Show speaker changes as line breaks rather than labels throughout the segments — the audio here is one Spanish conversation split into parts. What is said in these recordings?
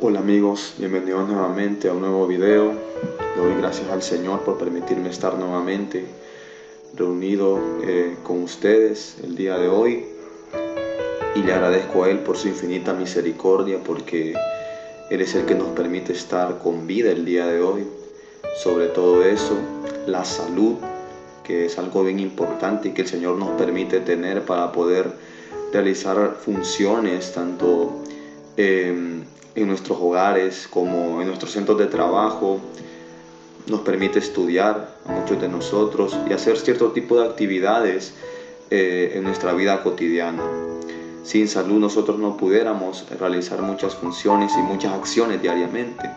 Hola amigos, bienvenidos nuevamente a un nuevo video. Le doy gracias al Señor por permitirme estar nuevamente reunido con ustedes el día de hoy, y le agradezco a Él por su infinita misericordia, porque Él es el que nos permite estar con vida el día de hoy. Sobre todo eso, la salud, que es algo bien importante y que el Señor nos permite tener para poder realizar funciones tanto en nuestros hogares como en nuestros centros de trabajo. Nos permite estudiar a muchos de nosotros y hacer cierto tipo de actividades en nuestra vida cotidiana. Sin salud nosotros no pudiéramos realizar muchas funciones y muchas acciones diariamente.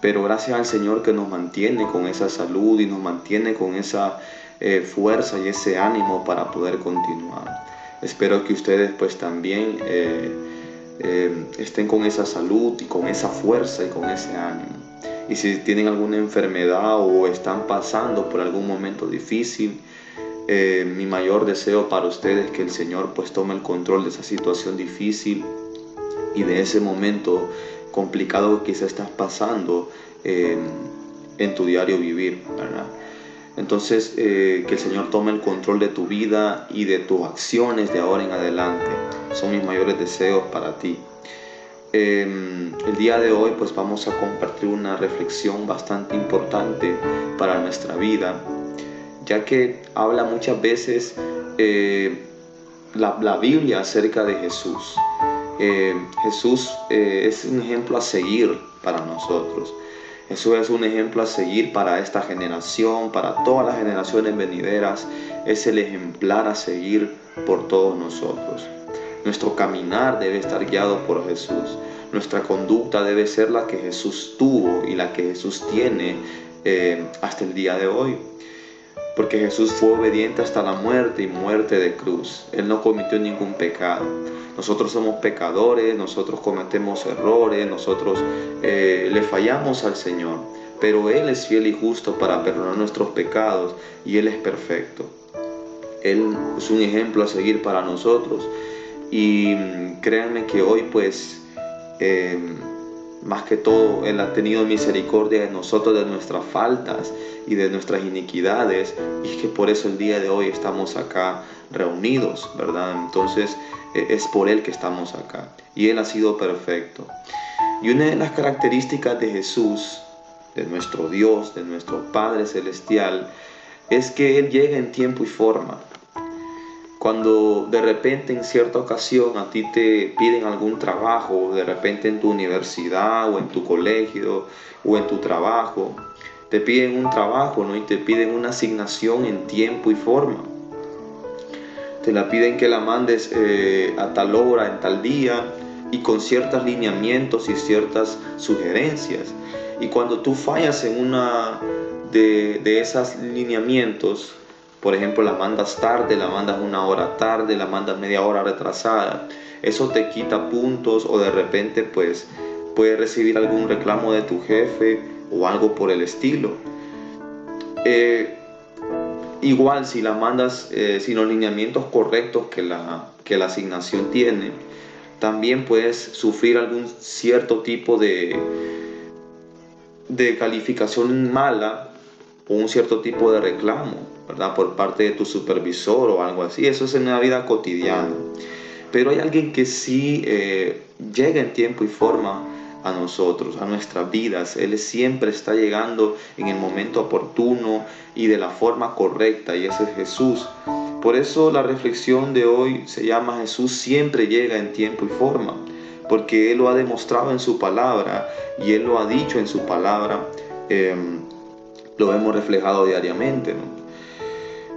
Pero gracias al Señor que nos mantiene con esa salud y nos mantiene con esa fuerza y ese ánimo para poder continuar. Espero que ustedes pues también estén con esa salud y con esa fuerza y con ese ánimo. Y si tienen alguna enfermedad o están pasando por algún momento difícil, mi mayor deseo para ustedes es que el Señor pues tome el control de esa situación difícil y de ese momento complicado que quizás estás pasando en tu diario vivir, ¿verdad? Entonces, que el Señor tome el control de tu vida y de tus acciones de ahora en adelante. Son mis mayores deseos para ti. El día de hoy pues vamos a compartir una reflexión bastante importante para nuestra vida, ya que habla muchas veces la Biblia acerca de Jesús. Jesús es un ejemplo a seguir para nosotros. Jesús es un ejemplo a seguir para esta generación, para todas las generaciones venideras. Es el ejemplar a seguir por todos nosotros. Nuestro caminar debe estar guiado por Jesús. Nuestra conducta debe ser la que Jesús tuvo y la que Jesús tiene hasta el día de hoy. Porque Jesús fue obediente hasta la muerte y muerte de cruz. Él no cometió ningún pecado. Nosotros somos pecadores, nosotros cometemos errores, nosotros le fallamos al Señor. Pero Él es fiel y justo para perdonar nuestros pecados y Él es perfecto. Él es un ejemplo a seguir para nosotros. Y créanme que hoy pues más que todo Él ha tenido misericordia de nosotros, de nuestras faltas y de nuestras iniquidades, y que por eso el día de hoy estamos acá reunidos, ¿verdad? Entonces es por Él que estamos acá y Él ha sido perfecto. Y una de las características de Jesús, de nuestro Dios, de nuestro Padre Celestial, es que Él llega en tiempo y forma. Cuando de repente en cierta ocasión a ti te piden algún trabajo, de repente en tu universidad o en tu colegio o en tu trabajo, te piden un trabajo, ¿no? Y te piden una asignación en tiempo y forma. Te la piden que la mandes a tal hora, en tal día, y con ciertos lineamientos y ciertas sugerencias. Y cuando tú fallas en una de esos lineamientos, por ejemplo, la mandas tarde, la mandas una hora tarde, la mandas media hora retrasada, eso te quita puntos, o de repente pues puedes recibir algún reclamo de tu jefe o algo por el estilo. Igual si la mandas sin los lineamientos correctos que la asignación tiene, también puedes sufrir algún cierto tipo de calificación mala o un cierto tipo de reclamo, ¿verdad? Por parte de tu supervisor o algo así. Eso es en la vida cotidiana. Pero hay alguien que sí llega en tiempo y forma a nosotros, a nuestras vidas. Él siempre está llegando en el momento oportuno y de la forma correcta, y ese es Jesús. Por eso la reflexión de hoy se llama Jesús siempre llega en tiempo y forma, porque Él lo ha demostrado en su palabra y Él lo ha dicho en su palabra. Lo hemos reflejado diariamente, ¿no?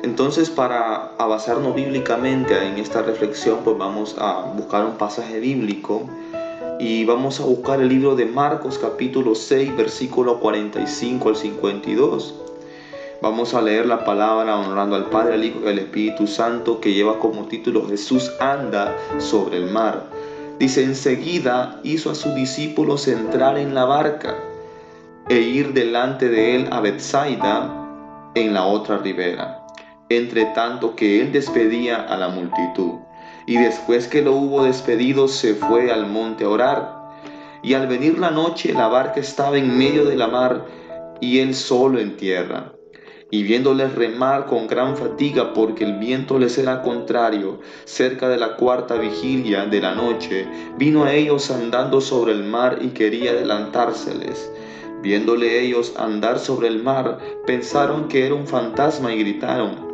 Entonces, para basarnos bíblicamente en esta reflexión, pues vamos a buscar un pasaje bíblico y vamos a buscar el libro de Marcos capítulo 6, versículo 45 al 52. Vamos a leer la palabra honrando al Padre, al Hijo y al Espíritu Santo, que lleva como título Jesús anda sobre el mar. Dice: enseguida hizo a sus discípulos entrar en la barca e ir delante de él a Betsaida en la otra ribera, entre tanto que él despedía a la multitud. Y después que lo hubo despedido, se fue al monte a orar. Y al venir la noche, la barca estaba en medio de la mar y él solo en tierra. Y viéndoles remar con gran fatiga porque el viento les era contrario, cerca de la cuarta vigilia de la noche, vino a ellos andando sobre el mar y quería adelantárseles. Viéndole ellos andar sobre el mar, pensaron que era un fantasma y gritaron,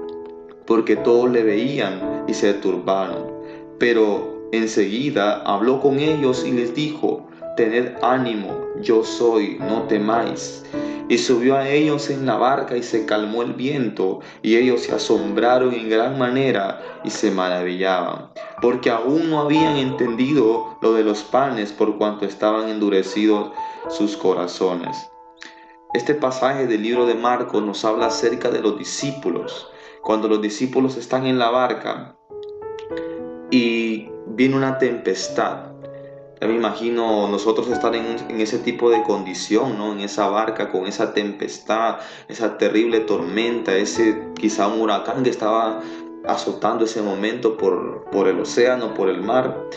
porque todos le veían y se turbaron. Pero enseguida habló con ellos y les dijo, tened ánimo, yo soy, no temáis. Y subió a ellos en la barca y se calmó el viento, y ellos se asombraron en gran manera y se maravillaban, porque aún no habían entendido lo de los panes por cuanto estaban endurecidos sus corazones. Este pasaje del libro de Marcos nos habla acerca de los discípulos. Cuando los discípulos están en la barca y viene una tempestad. Ya me imagino nosotros estar en ese tipo de condición, ¿no? En esa barca con esa tempestad, esa terrible tormenta, ese quizá un huracán que estaba azotando ese momento por el océano, por el mar.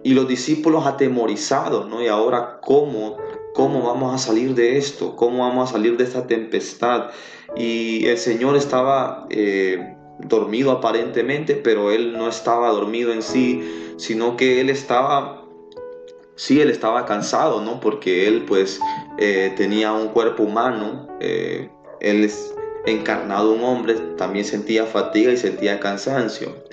Y los discípulos atemorizados, ¿no? Y ahora, ¿cómo vamos a salir de esto? ¿Cómo vamos a salir de esta tempestad? Y el Señor estaba dormido aparentemente, pero Él no estaba dormido en sí, sino que Él estaba cansado, ¿no? Porque Él pues tenía un cuerpo humano, Él es encarnado un hombre, también sentía fatiga y sentía cansancio.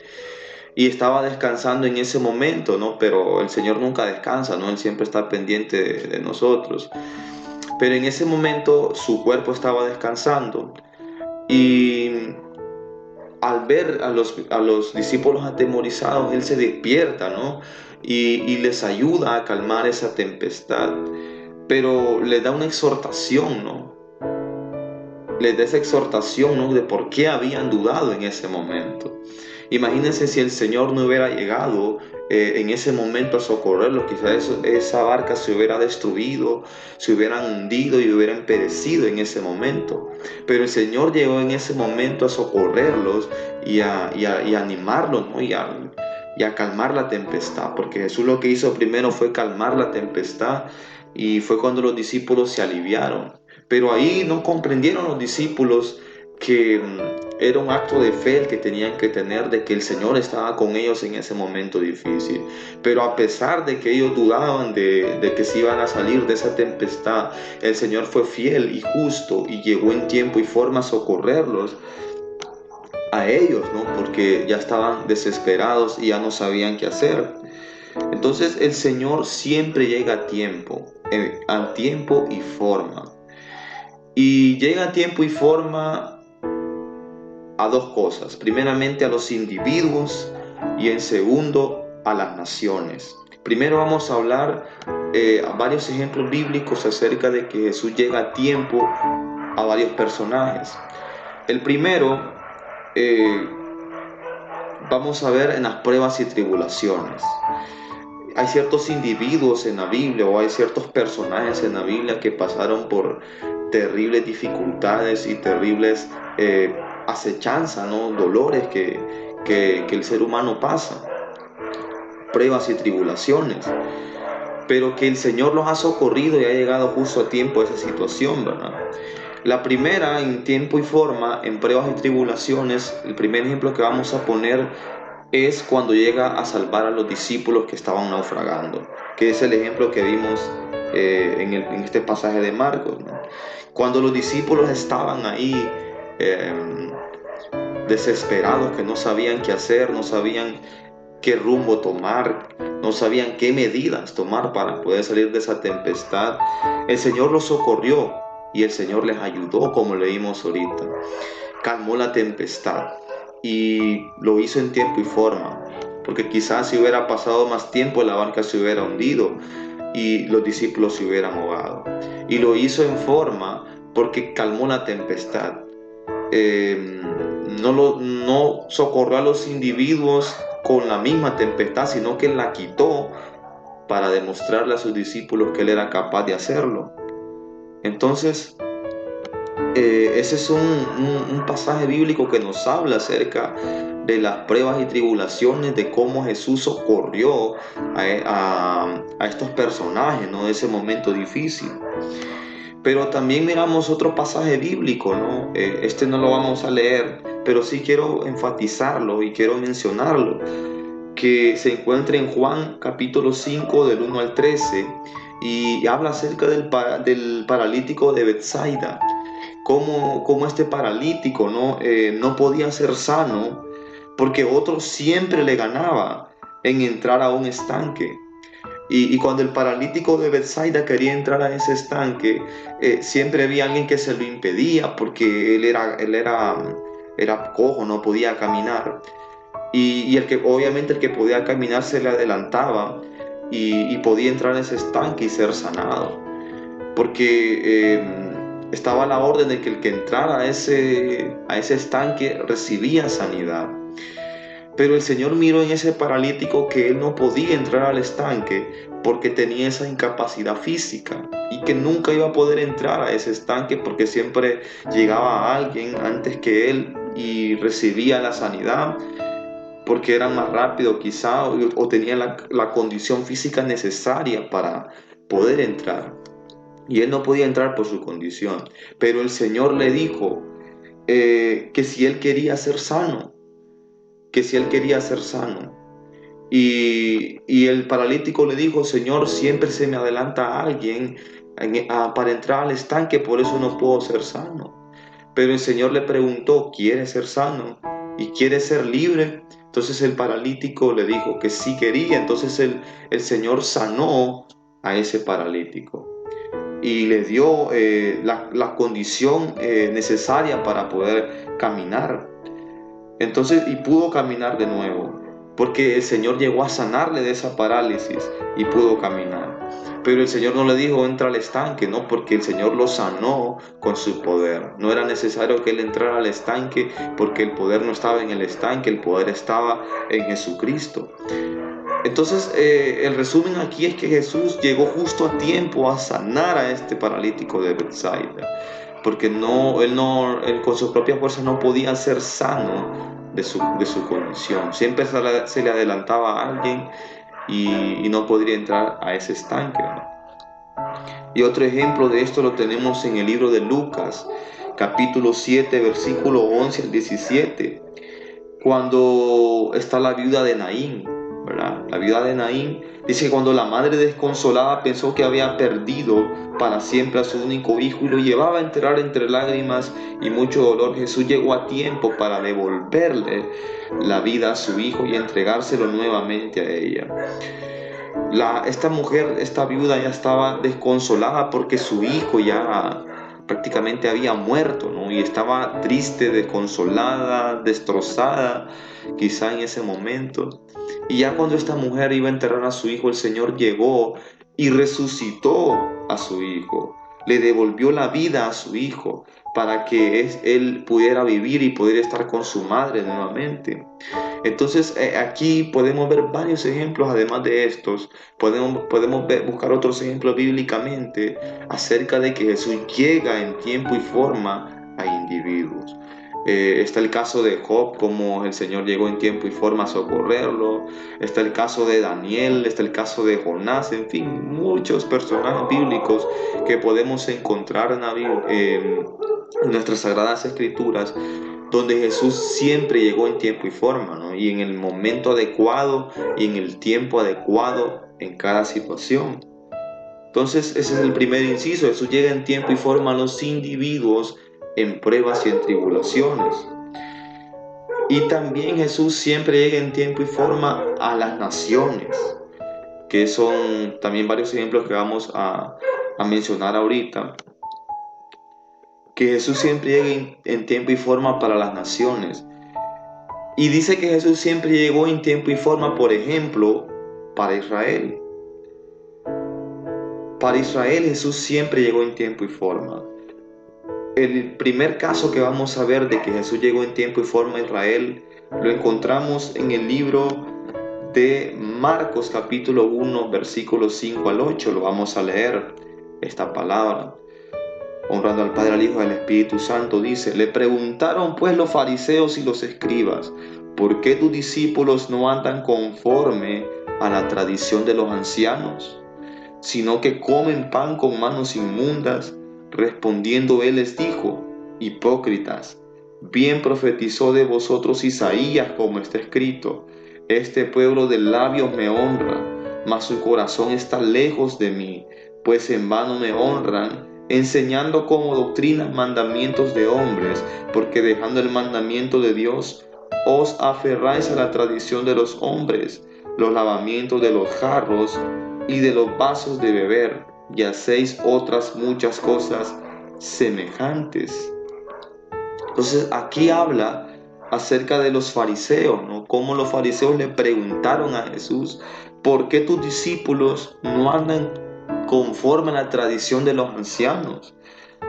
Y estaba descansando en ese momento, ¿no? Pero el Señor nunca descansa, ¿no? Él siempre está pendiente de nosotros. Pero en ese momento su cuerpo estaba descansando y al ver a los discípulos atemorizados, Él se despierta, ¿no? Y les ayuda a calmar esa tempestad. Pero les da una exhortación, ¿no? Les da esa exhortación, ¿no? De por qué habían dudado en ese momento. Imagínense si el Señor no hubiera llegado en ese momento a socorrerlos, quizás esa barca se hubiera destruido, se hubieran hundido y hubieran perecido en ese momento. Pero el Señor llegó en ese momento a socorrerlos y a animarlos, ¿no? y a calmar la tempestad, porque Jesús lo que hizo primero fue calmar la tempestad y fue cuando los discípulos se aliviaron. Pero ahí no comprendieron los discípulos que era un acto de fe el que tenían que tener, de que el Señor estaba con ellos en ese momento difícil. Pero a pesar de que ellos dudaban de que se iban a salir de esa tempestad, el Señor fue fiel y justo y llegó en tiempo y forma a socorrerlos a ellos, ¿no? Porque ya estaban desesperados y ya no sabían qué hacer. Entonces el Señor siempre llega a tiempo y forma. Y llega a tiempo y forma a dos cosas. Primeramente a los individuos y en segundo a las naciones. Primero vamos a hablar varios ejemplos bíblicos acerca de que Jesús llega a tiempo a varios personajes. El primero vamos a ver en las pruebas y tribulaciones. Hay ciertos individuos en la Biblia o hay ciertos personajes en la Biblia que pasaron por terribles dificultades y terribles acechanzas, ¿no? Dolores que el ser humano pasa, pruebas y tribulaciones, pero que el Señor los ha socorrido y ha llegado justo a tiempo a esa situación, ¿verdad? La primera, en tiempo y forma, en pruebas y tribulaciones, el primer ejemplo que vamos a poner es cuando llega a salvar a los discípulos que estaban naufragando, que es el ejemplo que vimos en este pasaje de Marcos, ¿no? Cuando los discípulos estaban ahí desesperados, que no sabían qué hacer, no sabían qué rumbo tomar, no sabían qué medidas tomar para poder salir de esa tempestad, el Señor los socorrió y el Señor les ayudó, como leímos ahorita. Calmó la tempestad y lo hizo en tiempo y forma, porque quizás si hubiera pasado más tiempo la barca se hubiera hundido y los discípulos se hubieran ahogado. Y lo hizo en forma porque calmó la tempestad. No socorrió a los individuos con la misma tempestad, sino que la quitó para demostrarle a sus discípulos que Él era capaz de hacerlo. Entonces, ese es un pasaje bíblico que nos habla acerca de las pruebas y tribulaciones, de cómo Jesús socorrió a estos personajes, ¿no? De ese momento difícil. Pero también miramos otro pasaje bíblico, ¿no? Este no lo vamos a leer, pero sí quiero enfatizarlo y quiero mencionarlo, que se encuentra en Juan capítulo 5 del 1 al 13 y habla acerca del paralítico de Betsaida, cómo este paralítico no podía ser sano porque otro siempre le ganaba en entrar a un estanque. Y cuando el paralítico de Betsaida quería entrar a ese estanque, siempre había alguien que se lo impedía porque era cojo, no podía caminar. Y obviamente el que podía caminar se le adelantaba y podía entrar a ese estanque y ser sanado. Porque estaba la orden de que el que entrara a ese estanque recibía sanidad. Pero el Señor miró en ese paralítico que él no podía entrar al estanque porque tenía esa incapacidad física y que nunca iba a poder entrar a ese estanque porque siempre llegaba alguien antes que él y recibía la sanidad porque eran más rápido quizá o tenían la condición física necesaria para poder entrar. Y él no podía entrar por su condición. Pero el Señor le dijo que si él quería ser sano, que si él quería ser sano. Y el paralítico le dijo: Señor, siempre se me adelanta alguien para entrar al estanque, por eso no puedo ser sano. Pero el Señor le preguntó: ¿quieres ser sano? ¿Y quieres ser libre? Entonces el paralítico le dijo que sí quería. Entonces el Señor sanó a ese paralítico y le dio la condición necesaria para poder caminar. Entonces, y pudo caminar de nuevo, porque el Señor llegó a sanarle de esa parálisis y pudo caminar. Pero el Señor no le dijo: entra al estanque, no, porque el Señor lo sanó con su poder. No era necesario que él entrara al estanque, porque el poder no estaba en el estanque, el poder estaba en Jesucristo. Entonces, el resumen aquí es que Jesús llegó justo a tiempo a sanar a este paralítico de Betsaida, porque él con su propia fuerza no podía ser sano de su condición. Siempre se le adelantaba a alguien y no podría entrar a ese estanque, ¿no? Y otro ejemplo de esto lo tenemos en el libro de Lucas, capítulo 7, versículo 11 al 17, cuando está la viuda de Naín, ¿verdad? La viuda de Naín dice que cuando la madre desconsolada pensó que había perdido para siempre a su único hijo y lo llevaba a enterrar entre lágrimas y mucho dolor, Jesús llegó a tiempo para devolverle la vida a su hijo y entregárselo nuevamente a ella. Esta mujer, esta viuda, ya estaba desconsolada porque su hijo ya prácticamente había muerto, ¿no? Y estaba triste, desconsolada, destrozada, quizá en ese momento. Y ya cuando esta mujer iba a enterrar a su hijo, el Señor llegó y resucitó a su hijo, le devolvió la vida a su hijo para que él pudiera vivir y poder estar con su madre nuevamente. Entonces aquí podemos ver varios ejemplos, además de estos, podemos buscar otros ejemplos bíblicamente acerca de que Jesús llega en tiempo y forma a individuos. Está el caso de Job, como el Señor llegó en tiempo y forma a socorrerlo. Está el caso de Daniel, está el caso de Jonás, en fin, muchos personajes bíblicos que podemos encontrar en nuestras sagradas escrituras, donde Jesús siempre llegó en tiempo y forma, ¿no? Y en el momento adecuado y en el tiempo adecuado en cada situación. Entonces, ese es el primer inciso. Jesús llega en tiempo y forma a los individuos en pruebas y en tribulaciones. Y también Jesús siempre llega en tiempo y forma a las naciones, que son también varios ejemplos que vamos a mencionar ahorita. Que Jesús siempre llega en tiempo y forma para las naciones. Y dice que Jesús siempre llegó en tiempo y forma, por ejemplo, para Israel. Para Israel Jesús siempre llegó en tiempo y forma. El primer caso que vamos a ver de que Jesús llegó en tiempo y forma a Israel lo encontramos en el libro de Marcos capítulo 1 versículos 5 al 8. Lo vamos a leer esta palabra. Honrando al Padre, al Hijo y al Espíritu Santo, dice: le preguntaron pues los fariseos y los escribas: ¿Por qué tus discípulos no andan conforme a la tradición de los ancianos, sino que comen pan con manos inmundas? Respondiendo él les dijo: hipócritas, bien profetizó de vosotros Isaías, como está escrito: este pueblo de labios me honra, mas su corazón está lejos de mí, pues en vano me honran, enseñando como doctrinas mandamientos de hombres, porque dejando el mandamiento de Dios, os aferráis a la tradición de los hombres, los lavamientos de los jarros y de los vasos de beber, y hacéis otras muchas cosas semejantes. Entonces aquí habla acerca de los fariseos, ¿no? Cómo los fariseos le preguntaron a Jesús: ¿por qué tus discípulos no andan conforme a la tradición de los ancianos,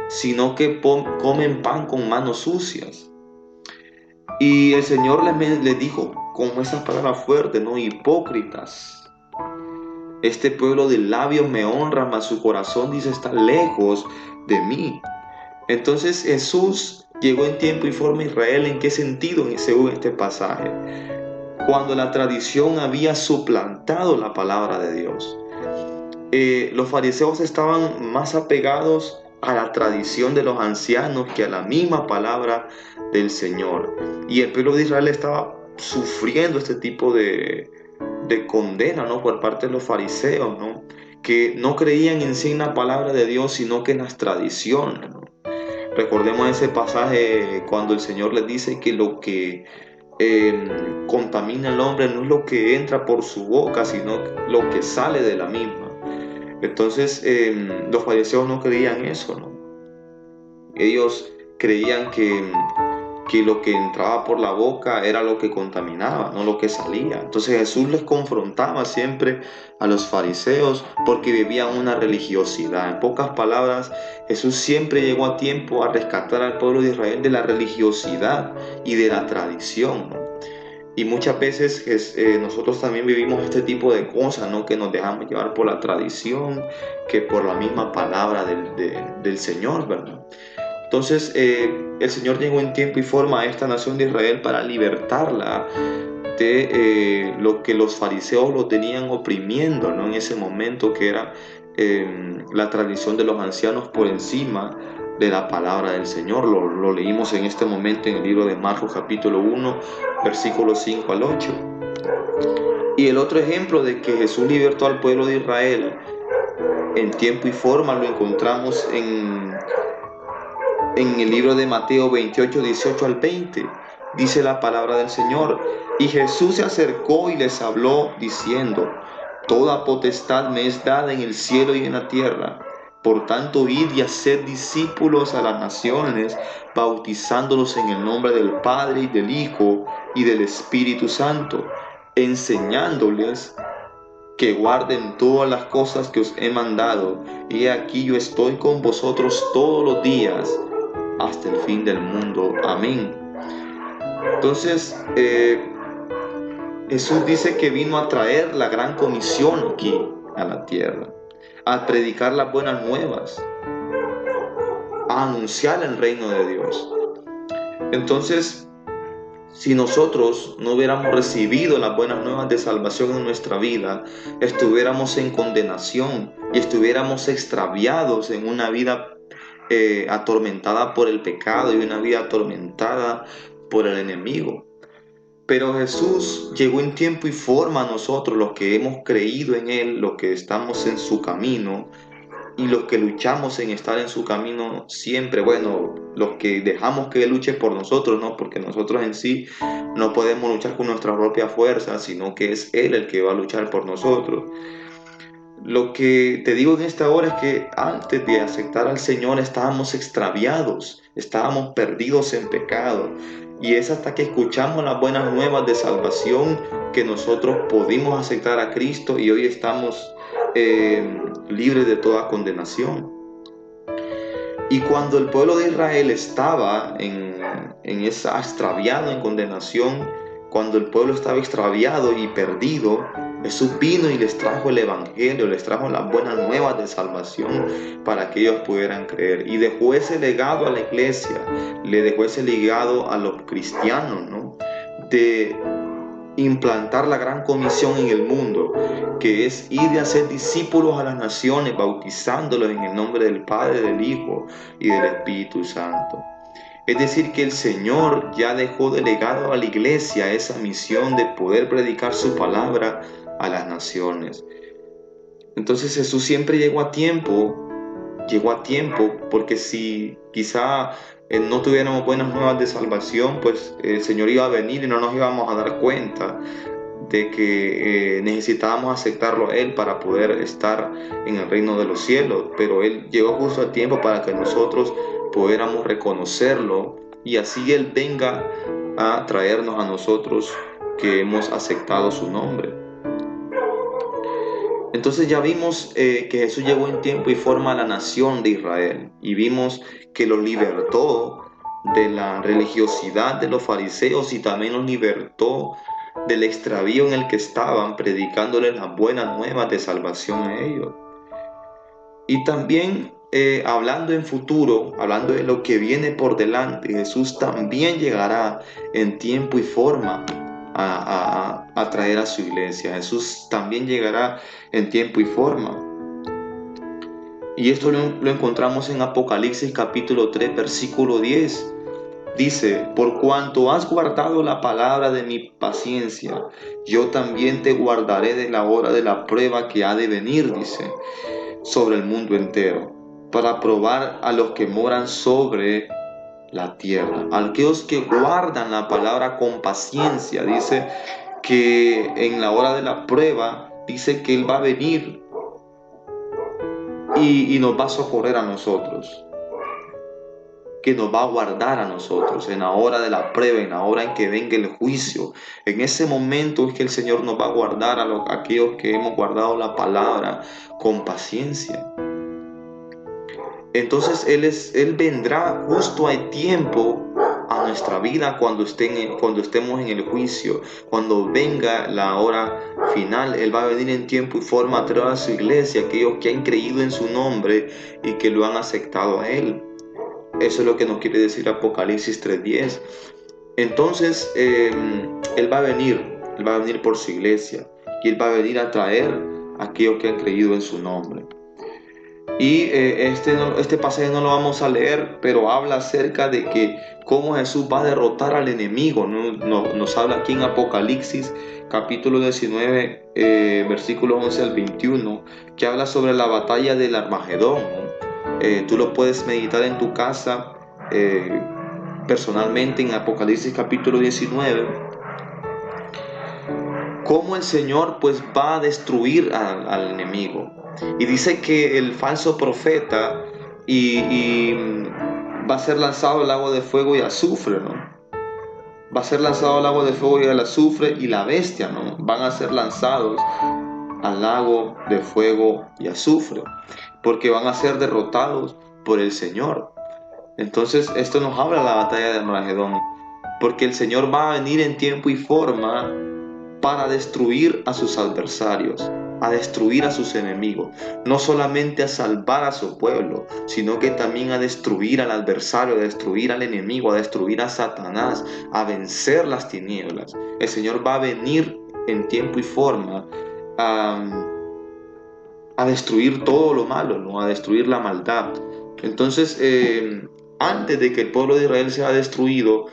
sino que comen pan con manos sucias? Y el Señor les dijo con esas palabras fuertes, ¿no? Hipócritas. Este pueblo de labios me honra, mas su corazón, dice, está lejos de mí. Entonces Jesús llegó en tiempo y forma a Israel. ¿En qué sentido? Según este pasaje, cuando la tradición había suplantado la palabra de Dios. Los fariseos estaban más apegados a la tradición de los ancianos que a la misma palabra del Señor. Y el pueblo de Israel estaba sufriendo este tipo de condena, ¿no? Por parte de los fariseos, ¿no? Que no creían en sí en la palabra de Dios, sino que en las tradiciones, ¿no? Recordemos ese pasaje cuando el Señor les dice que lo que contamina al hombre no es lo que entra por su boca, sino lo que sale de la misma. Entonces los fariseos no creían eso, ¿no? Ellos creían que lo que entraba por la boca era lo que contaminaba, no lo que salía. Entonces Jesús les confrontaba siempre a los fariseos porque vivían una religiosidad. En pocas palabras, Jesús siempre llegó a tiempo a rescatar al pueblo de Israel de la religiosidad y de la tradición, ¿no? Y muchas veces nosotros también vivimos este tipo de cosas, ¿no? Que nos dejamos llevar por la tradición, que por la misma palabra del Señor, ¿verdad? Entonces el Señor llegó en tiempo y forma a esta nación de Israel para libertarla de lo que los fariseos lo tenían oprimiendo, ¿no? En ese momento, que era la tradición de los ancianos por encima de la palabra del Señor. Lo leímos en este momento en el libro de Marcos capítulo 1, versículos 5 al 8. Y el otro ejemplo de que Jesús libertó al pueblo de Israel en tiempo y forma lo encontramos en el libro de Mateo 28, 18 al 20. Dice la palabra del Señor: y Jesús se acercó y les habló diciendo: toda potestad me es dada en el cielo y en la tierra. Por tanto, id y haced discípulos a las naciones, bautizándolos en el nombre del Padre y del Hijo y del Espíritu Santo, enseñándoles que guarden todas las cosas que os he mandado. Y aquí yo estoy con vosotros todos los días, hasta el fin del mundo. Amén. Entonces, Jesús dice que vino a traer la gran comisión aquí a la tierra, a predicar las buenas nuevas, a anunciar el reino de Dios. Entonces, si nosotros no hubiéramos recibido las buenas nuevas de salvación en nuestra vida, estuviéramos en condenación y estuviéramos extraviados en una vida atormentada por el pecado y una vida atormentada por el enemigo. Pero Jesús llegó en tiempo y forma a nosotros, los que hemos creído en Él, los que estamos en su camino y los que luchamos en estar en su camino siempre. Bueno, los que dejamos que Él luche por nosotros, ¿no? Porque nosotros en sí no podemos luchar con nuestra propia fuerza, sino que es Él el que va a luchar por nosotros. Lo que te digo en esta hora es que antes de aceptar al Señor estábamos extraviados, estábamos perdidos en pecado. Y es hasta que escuchamos las buenas nuevas de salvación que nosotros pudimos aceptar a Cristo y hoy estamos libres de toda condenación. Y cuando el pueblo de Israel estaba en esa extraviado, en condenación, cuando el pueblo estaba extraviado y perdido, Jesús vino y les trajo el evangelio, les trajo las buenas nuevas de salvación para que ellos pudieran creer. Y dejó ese legado a la iglesia, le dejó ese legado a los cristianos, ¿no? de implantar la gran comisión en el mundo, que es ir y hacer discípulos a las naciones, bautizándolos en el nombre del Padre, del Hijo y del Espíritu Santo. Es decir, que el Señor ya dejó delegado a la iglesia esa misión de poder predicar su palabra a las naciones. Entonces Jesús siempre llegó a tiempo, porque si quizá no tuviéramos buenas nuevas de salvación, pues el Señor iba a venir y no nos íbamos a dar cuenta de que necesitábamos aceptarlo a Él para poder estar en el reino de los cielos. Pero Él llegó justo a tiempo para que nosotros pudiéramos reconocerlo y así Él venga a traernos a nosotros que hemos aceptado su nombre. Entonces ya vimos que Jesús llegó en tiempo y forma a la nación de Israel y vimos que los libertó de la religiosidad de los fariseos y también los libertó del extravío en el que estaban, predicándoles las buenas nuevas de salvación a ellos. Y también hablando en futuro, hablando de lo que viene por delante, Jesús también llegará en tiempo y forma a traer a su iglesia. Jesús también llegará en tiempo y forma. Y esto lo encontramos en Apocalipsis capítulo 3, versículo 10. Dice, por cuanto has guardado la palabra de mi paciencia, yo también te guardaré de la hora de la prueba que ha de venir, dice, sobre el mundo entero, para probar a los que moran sobre la tierra. A aquellos que guardan la palabra con paciencia, dice que en la hora de la prueba, dice que Él va a venir y nos va a socorrer a nosotros, que nos va a guardar a nosotros en la hora de la prueba, en la hora en que venga el juicio. En ese momento es que el Señor nos va a guardar a aquellos que hemos guardado la palabra con paciencia. Entonces Él vendrá justo a tiempo a nuestra vida cuando estemos en el juicio, cuando venga la hora final. Él va a venir en tiempo y forma a traer a su iglesia, aquellos que han creído en su nombre y que lo han aceptado a Él. Eso es lo que nos quiere decir Apocalipsis 3:10. Entonces Él va a venir por su iglesia y Él va a venir a traer a aquellos que han creído en su nombre. Y este pasaje no lo vamos a leer, pero habla acerca de que cómo Jesús va a derrotar al enemigo, ¿no? Nos habla aquí en Apocalipsis capítulo 19, versículos 11 al 21, que habla sobre la batalla del Armagedón, ¿no? Tú lo puedes meditar en tu casa personalmente en Apocalipsis capítulo 19, cómo el Señor pues va a destruir al enemigo. Y dice que el falso profeta va a ser lanzado al lago de fuego y azufre, ¿no? Va a ser lanzado al lago de fuego y al azufre, y la bestia, ¿no? Van a ser lanzados al lago de fuego y azufre, porque van a ser derrotados por el Señor. Entonces esto nos habla de la batalla de Armagedón, porque el Señor va a venir en tiempo y forma para destruir a sus adversarios, a destruir a sus enemigos, no solamente a salvar a su pueblo, sino que también a destruir al adversario, a destruir al enemigo, a destruir a Satanás, a vencer las tinieblas. El Señor va a venir en tiempo y forma a destruir todo lo malo, ¿no? A destruir la maldad. Entonces, antes de que el pueblo de Israel sea destruido,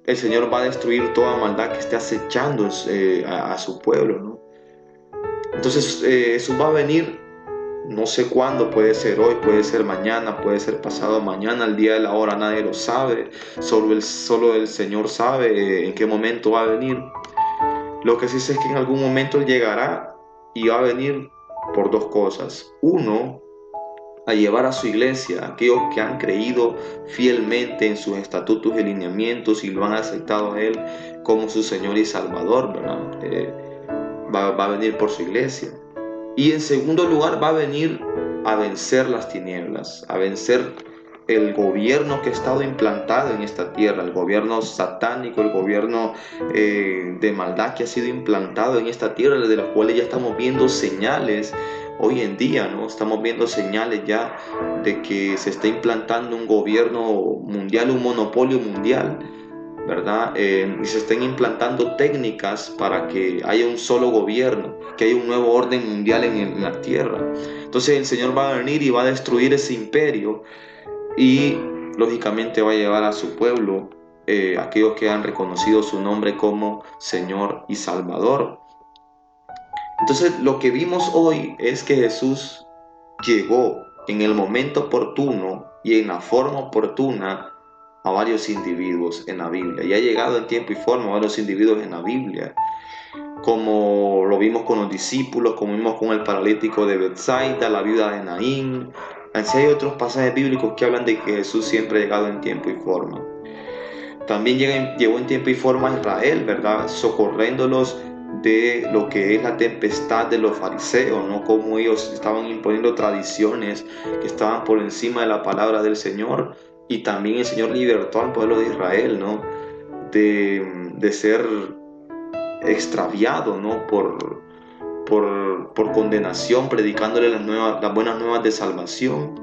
el Señor va a destruir toda maldad que esté acechando a su pueblo, ¿no? Entonces Jesús va a venir, no sé cuándo, puede ser hoy, puede ser mañana, puede ser pasado mañana, el día de la hora nadie lo sabe, solo el Señor sabe en qué momento va a venir. Lo que sí sé es que en algún momento Él llegará y va a venir por dos cosas. Uno, a llevar a su iglesia, aquellos que han creído fielmente en sus estatutos y lineamientos y lo han aceptado a Él como su Señor y Salvador, ¿verdad? Va a venir por su iglesia. Y en segundo lugar va a venir a vencer las tinieblas, a vencer el gobierno que ha estado implantado en esta tierra, el gobierno satánico, el gobierno de maldad que ha sido implantado en esta tierra, de los cuales ya estamos viendo señales hoy en día, ¿no? Estamos viendo señales ya de que se está implantando un gobierno mundial, un monopolio mundial, ¿verdad? Y se estén implantando técnicas para que haya un solo gobierno, que haya un nuevo orden mundial en la tierra. Entonces el Señor va a venir y va a destruir ese imperio y lógicamente va a llevar a su pueblo, aquellos que han reconocido su nombre como Señor y Salvador. Entonces lo que vimos hoy es que Jesús llegó en el momento oportuno y en la forma oportuna a varios individuos en la Biblia. Y ha llegado en tiempo y forma a varios individuos en la Biblia, como lo vimos con los discípulos, como vimos con el paralítico de Bethsaida, la viuda de Naín. Así hay otros pasajes bíblicos que hablan de que Jesús siempre ha llegado en tiempo y forma. También llegó en tiempo y forma a Israel, ¿verdad? Socorriéndolos de lo que es la tempestad de los fariseos, ¿no? Como ellos estaban imponiendo tradiciones que estaban por encima de la palabra del Señor. Y también el Señor libertó al pueblo de Israel, ¿no? De ser extraviado, ¿no? Por condenación, predicándole las buenas nuevas de salvación.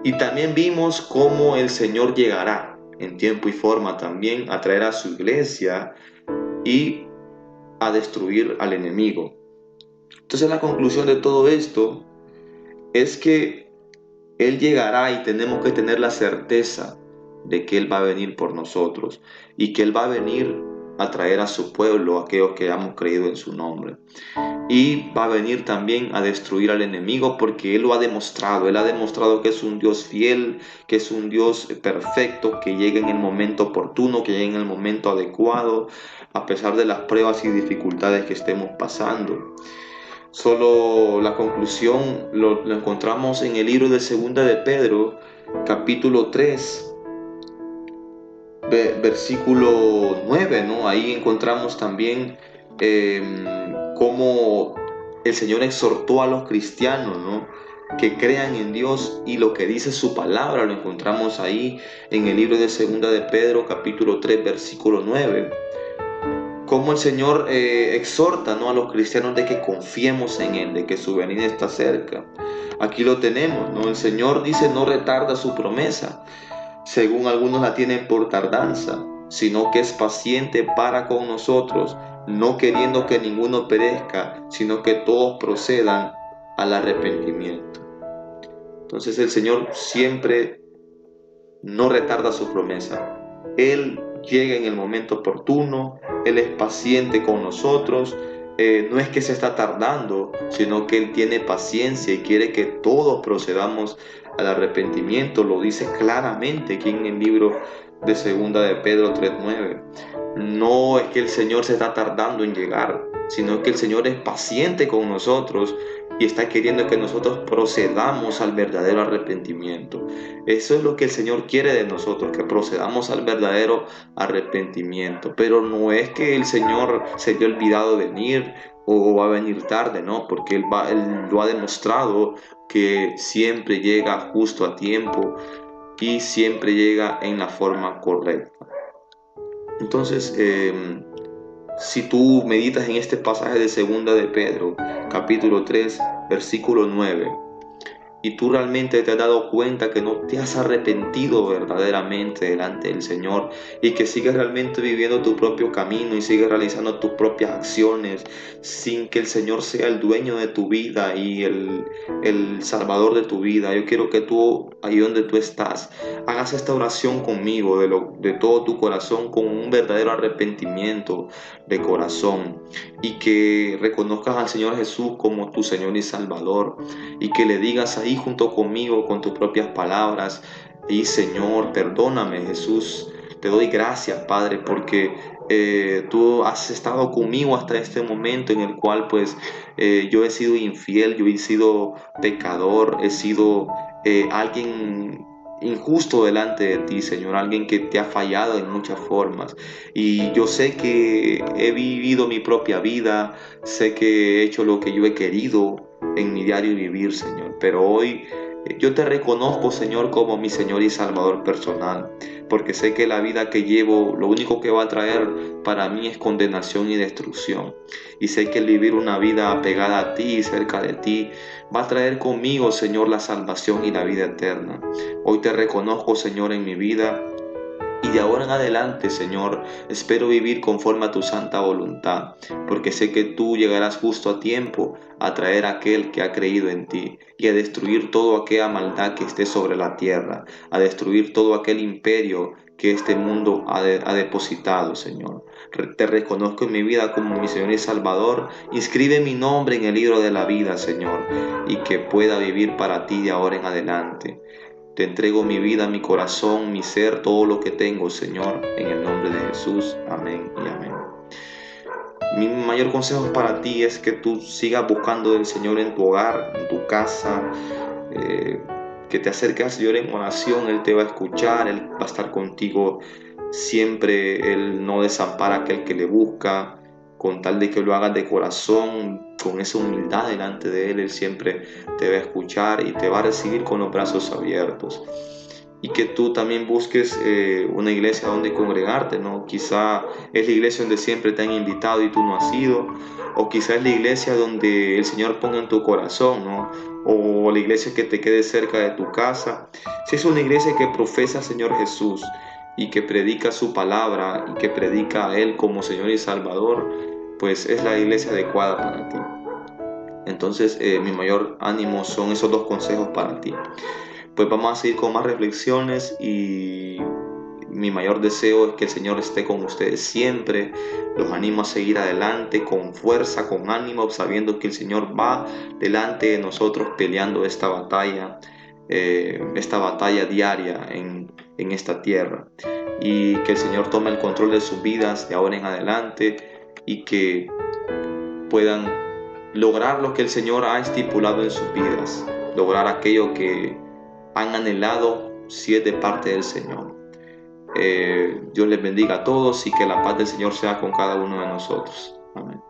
Y también vimos cómo el Señor llegará en tiempo y forma también a traer a su iglesia y a destruir al enemigo. Entonces la conclusión de todo esto es que Él llegará y tenemos que tener la certeza de que Él va a venir por nosotros y que Él va a venir a traer a su pueblo, a aquellos que hemos creído en su nombre. Y va a venir también a destruir al enemigo porque Él lo ha demostrado. Él ha demostrado que es un Dios fiel, que es un Dios perfecto, que llega en el momento oportuno, que llega en el momento adecuado, a pesar de las pruebas y dificultades que estemos pasando. Solo la conclusión lo encontramos en el libro de Segunda de Pedro, capítulo 3, versículo 9, ¿no? Ahí encontramos también cómo el Señor exhortó a los cristianos, ¿no? Que crean en Dios, y lo que dice su palabra lo encontramos ahí en el libro de Segunda de Pedro, capítulo 3, versículo 9. Cómo el Señor exhorta, ¿no? A los cristianos de que confiemos en Él, de que su venida está cerca. Aquí lo tenemos, ¿no? El Señor dice: no retarda su promesa, según algunos la tienen por tardanza, sino que es paciente para con nosotros, no queriendo que ninguno perezca, sino que todos procedan al arrepentimiento. Entonces el Señor siempre no retarda su promesa. Él llega en el momento oportuno, Él es paciente con nosotros. No es que se está tardando, sino que Él tiene paciencia y quiere que todos procedamos al arrepentimiento. Lo dice claramente aquí en el libro de Segunda de Pedro 3:9. No es que el Señor se está tardando en llegar, sino que el Señor es paciente con nosotros y está queriendo que nosotros procedamos al verdadero arrepentimiento. Eso es lo que el Señor quiere de nosotros, que procedamos al verdadero arrepentimiento. Pero no es que el Señor se haya olvidado de venir o va a venir tarde, ¿no? Porque Él lo ha demostrado, que siempre llega justo a tiempo y siempre llega en la forma correcta. Entonces, si tú meditas en este pasaje de Segunda de Pedro, capítulo 3, versículo 9, y tú realmente te has dado cuenta que no te has arrepentido verdaderamente delante del Señor, y que sigues realmente viviendo tu propio camino y sigues realizando tus propias acciones sin que el Señor sea el dueño de tu vida y el salvador de tu vida, yo quiero que tú, ahí donde tú estás, hagas esta oración conmigo de todo tu corazón, con un verdadero arrepentimiento de corazón, y que reconozcas al Señor Jesús como tu Señor y Salvador, y que le digas ahí junto conmigo con tus propias palabras: y Señor, perdóname, Jesús, te doy gracias, Padre, porque tú has estado conmigo hasta este momento en el cual pues yo he sido infiel, yo he sido pecador, he sido alguien injusto delante de ti, Señor, alguien que te ha fallado en muchas formas, y yo sé que he vivido mi propia vida, sé que he hecho lo que yo he querido en mi diario vivir, Señor, pero hoy yo te reconozco, Señor, como mi Señor y Salvador personal, porque sé que la vida que llevo lo único que va a traer para mí es condenación y destrucción, y sé que el vivir una vida apegada a ti y cerca de ti va a traer conmigo, Señor, la salvación y la vida eterna. Hoy te reconozco, Señor, en mi vida Y de ahora en adelante, Señor, espero vivir conforme a tu santa voluntad, porque sé que tú llegarás justo a tiempo a traer a aquel que ha creído en ti y a destruir toda aquella maldad que esté sobre la tierra, a destruir todo aquel imperio que este mundo ha depositado, Señor. Te reconozco en mi vida como mi Señor y Salvador. Inscribe mi nombre en el libro de la vida, Señor, y que pueda vivir para ti de ahora en adelante. Te entrego mi vida, mi corazón, mi ser, todo lo que tengo, Señor, en el nombre de Jesús. Amén y amén. Mi mayor consejo para ti es que tú sigas buscando al Señor en tu hogar, en tu casa, que te acerques al Señor en oración. Él te va a escuchar, Él va a estar contigo siempre. Él no desampara a aquel que le busca, con tal de que lo hagas de corazón, con esa humildad delante de Él. Él siempre te va a escuchar y te va a recibir con los brazos abiertos. Y que tú también busques una iglesia donde congregarte, ¿no? Quizá es la iglesia donde siempre te han invitado y tú no has ido, o quizá es la iglesia donde el Señor ponga en tu corazón, ¿no? O la iglesia que te quede cerca de tu casa. Si es una iglesia que profesa al Señor Jesús y que predica su palabra y que predica a Él como Señor y Salvador, pues es la iglesia adecuada para ti. Entonces, mi mayor ánimo son esos dos consejos para ti. Pues vamos a seguir con más reflexiones y mi mayor deseo es que el Señor esté con ustedes siempre. Los animo a seguir adelante con fuerza, con ánimo, sabiendo que el Señor va delante de nosotros peleando esta batalla diaria en esta tierra. Y que el Señor tome el control de sus vidas de ahora en adelante y que puedan lograr lo que el Señor ha estipulado en sus vidas, lograr aquello que han anhelado si es de parte del Señor. Dios les bendiga a todos y que la paz del Señor sea con cada uno de nosotros. Amén.